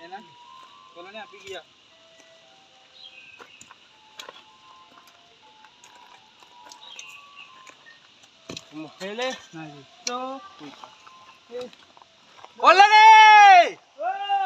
है ना बोलो ने अभी किया पहले ना जी तो बोलो ने ओ